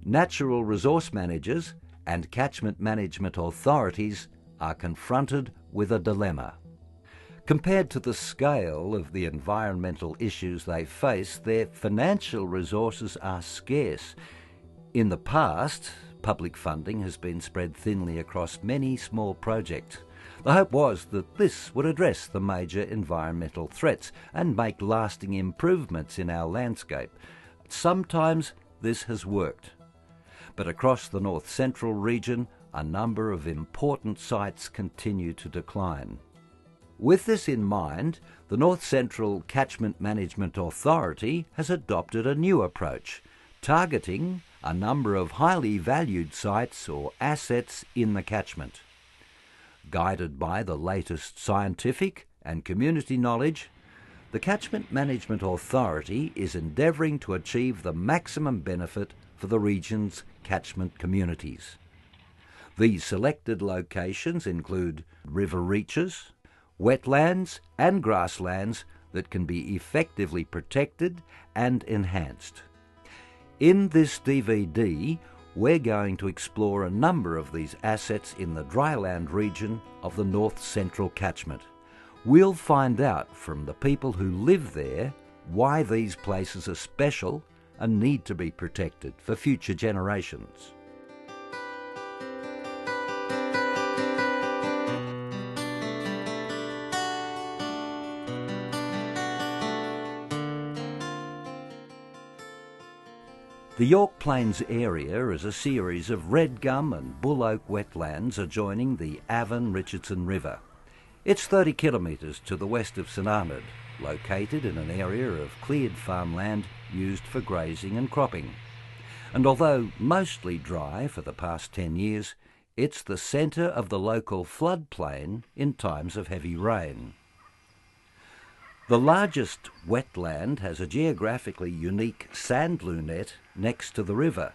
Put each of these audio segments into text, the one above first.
natural resource managers and catchment management authorities are confronted with a dilemma. Compared to the scale of the environmental issues they face, their financial resources are scarce. In the past, public funding has been spread thinly across many small projects. The hope was that this would address the major environmental threats and make lasting improvements in our landscape. Sometimes this has worked. But across the North Central region, a number of important sites continue to decline. With this in mind, the North Central Catchment Management Authority has adopted a new approach, targeting a number of highly valued sites or assets in the catchment. Guided by the latest scientific and community knowledge, the Catchment Management Authority is endeavouring to achieve the maximum benefit for the region's catchment communities. These selected locations include river reaches, wetlands and grasslands that can be effectively protected and enhanced. In this DVD, we're going to explore a number of these assets in the dryland region of the North Central catchment. We'll find out from the people who live there why these places are special and need to be protected for future generations. The York Plains area is a series of red gum and bull oak wetlands adjoining the Avon-Richardson River. It's 30 kilometres to the west of St Arnaud, located in an area of cleared farmland used for grazing and cropping. And although mostly dry for the past 10 years, it's the centre of the local floodplain in times of heavy rain. The largest wetland has a geographically unique sand lunette next to the river.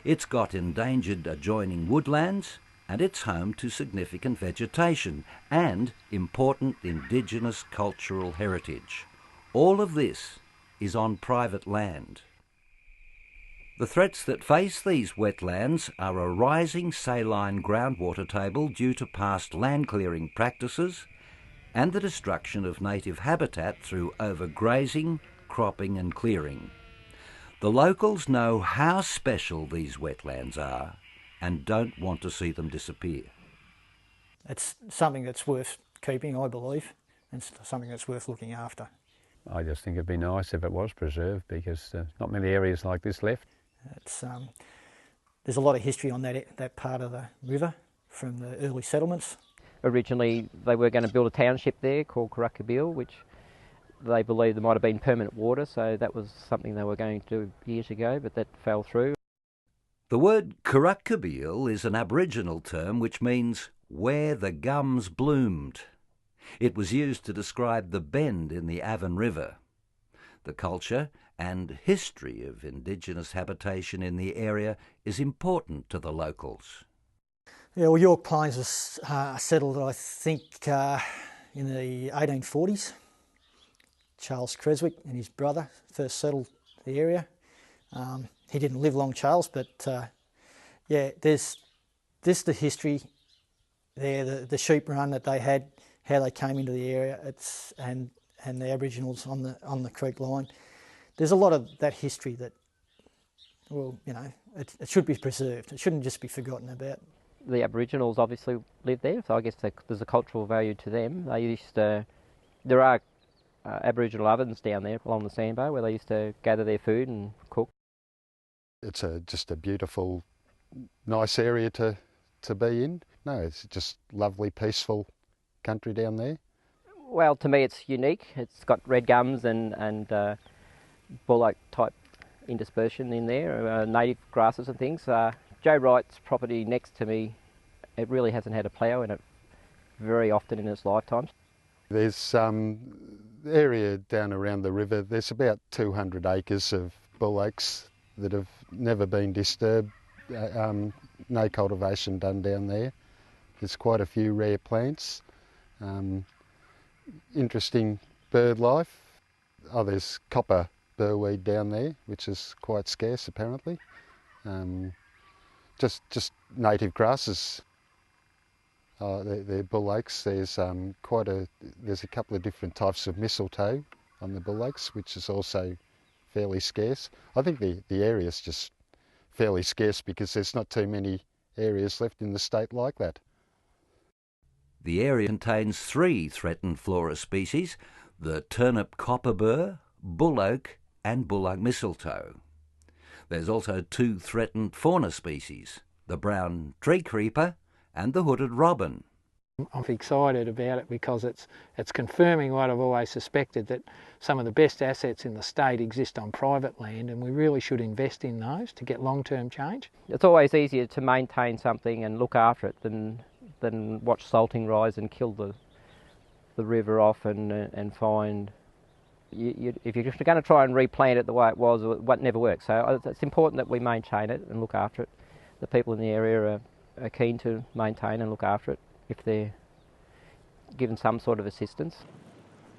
It's got endangered adjoining woodlands and it's home to significant vegetation and important Indigenous cultural heritage. All of this is on private land. The threats that face these wetlands are a rising saline groundwater table due to past land clearing practices and the destruction of native habitat through overgrazing, cropping and clearing. The locals know how special these wetlands are and don't want to see them disappear. It's something that's worth keeping, I believe, and something that's worth looking after. I just think it'd be nice if it was preserved because there's not many areas like this left. There's a lot of history on that part of the river from the early settlements. Originally they were going to build a township there called Carruckabeal, which they believed there might have been permanent water, so that was something they were going to do years ago, but that fell through. The word Carruckabeal is an Aboriginal term which means where the gums bloomed. It was used to describe the bend in the Avon River. The culture and history of Indigenous habitation in the area is important to the locals. Yeah, well, York Plains was settled, I think, in the 1840s. Charles Creswick and his brother first settled the area. He didn't live long, Charles, but yeah, there's the history there, the sheep run that they had, how they came into the area, and the Aboriginals on the creek line. There's a lot of that history that, well, you know, it should be preserved. It shouldn't just be forgotten about. The Aboriginals obviously lived there, so I guess there's a cultural value to them. They used to, there are Aboriginal ovens down there along the sandbar where they used to gather their food and cook. It's just a beautiful, nice area to be in. No, it's just lovely, peaceful country down there. Well, to me it's unique. It's got red gums and bull oak type interspersion in there, native grasses and things. Joe Wright's property next to me, it really hasn't had a plough in it very often in its lifetime. There's some area down around the river, there's about 200 acres of bull oaks that have never been disturbed, no cultivation done down there. There's quite a few rare plants, interesting bird life. Oh, there's copper burweed down there, which is quite scarce apparently. just native grasses. They're bull oaks. There's there's a couple of different types of mistletoe on the bull oaks, which is also fairly scarce. I think the area is just fairly scarce because there's not too many areas left in the state like that. The area contains 3 threatened flora species: the turnip copperbur, bull oak and bull oak mistletoe. There's also 2 threatened fauna species: the brown tree creeper and the hooded robin. I'm excited about it because it's confirming what I've always suspected, that some of the best assets in the state exist on private land, and we really should invest in those to get long-term change. It's always easier to maintain something and look after it than watch salting rise and kill the river off and find. If you're just going to try and replant it the way it was, it never works. So it's important that we maintain it and look after it. The people in the area are keen to maintain and look after it if they're given some sort of assistance.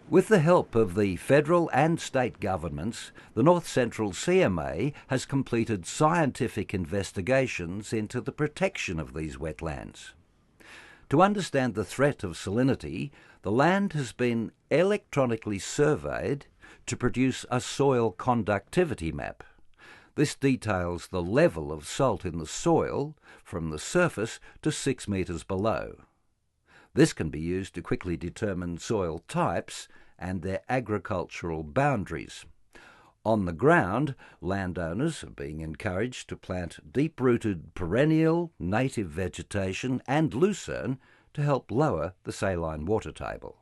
With the help of the federal and state governments, the North Central CMA has completed scientific investigations into the protection of these wetlands. To understand the threat of salinity, the land has been electronically surveyed to produce a soil conductivity map. This details the level of salt in the soil from the surface to 6 metres below. This can be used to quickly determine soil types and their agricultural boundaries. On the ground, landowners are being encouraged to plant deep-rooted perennial native vegetation and lucerne to help lower the saline water table.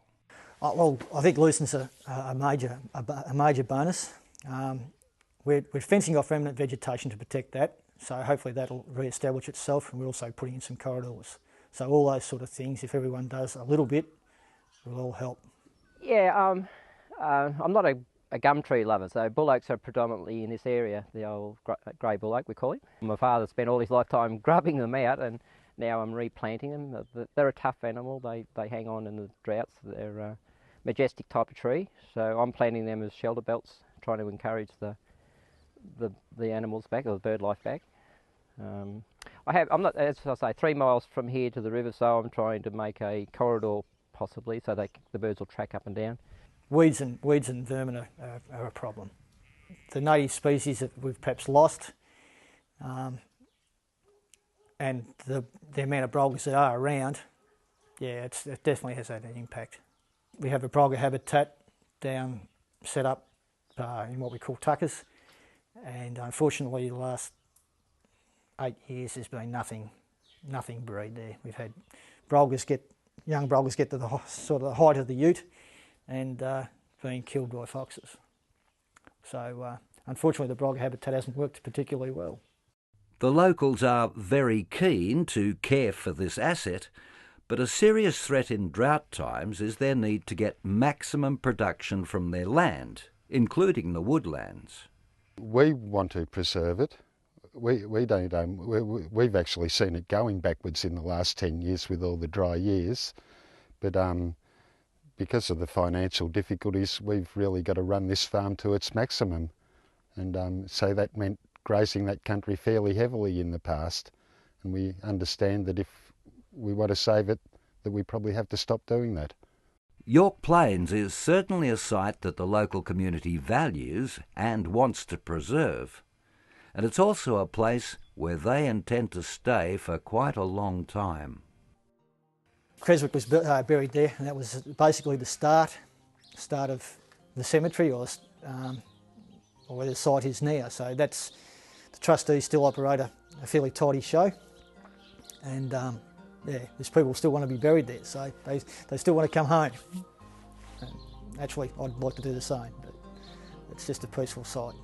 Well, I think lucerne's a major bonus. We're fencing off remnant vegetation to protect that, so hopefully that'll re-establish itself, and we're also putting in some corridors. So all those sort of things, if everyone does a little bit, will all help. Yeah, I'm not a gum tree lover, so bull oaks are predominantly in this area, the old grey bull oak we call it. My father spent all his lifetime grubbing them out, and now I'm replanting them. They're a tough animal, they hang on in the droughts. They're a majestic type of tree, so I'm planting them as shelter belts, trying to encourage the animals back, or the bird life back. I'm not, as I say, 3 miles from here to the river, so I'm trying to make a corridor possibly so the birds will track up and down. Weeds and vermin are a problem. The native species that we've perhaps lost, and the amount of brolgas that are around, yeah, it definitely has had an impact. We have a brolga habitat set up in what we call tuckers, and unfortunately the last 8 years there's been nothing breed there. We've had young brolgas get to the sort of the height of the ute and being killed by foxes. So unfortunately the brolga habitat hasn't worked particularly well. The locals are very keen to care for this asset, but a serious threat in drought times is their need to get maximum production from their land, including the woodlands. We want to preserve it. We don't. We've actually seen it going backwards in the last 10 years with all the dry years, but because of the financial difficulties, we've really got to run this farm to its maximum, and so that meant grazing that country fairly heavily in the past, and we understand that if we want to save it, that we probably have to stop doing that. York Plains is certainly a site that the local community values and wants to preserve. And it's also a place where they intend to stay for quite a long time. Creswick was buried there, and that was basically the start of the cemetery, or where the site is now. So that's, the trustees still operate a fairly tidy show, and yeah, there's people still want to be buried there, so they still want to come home. And actually, I'd like to do the same, but it's just a peaceful site.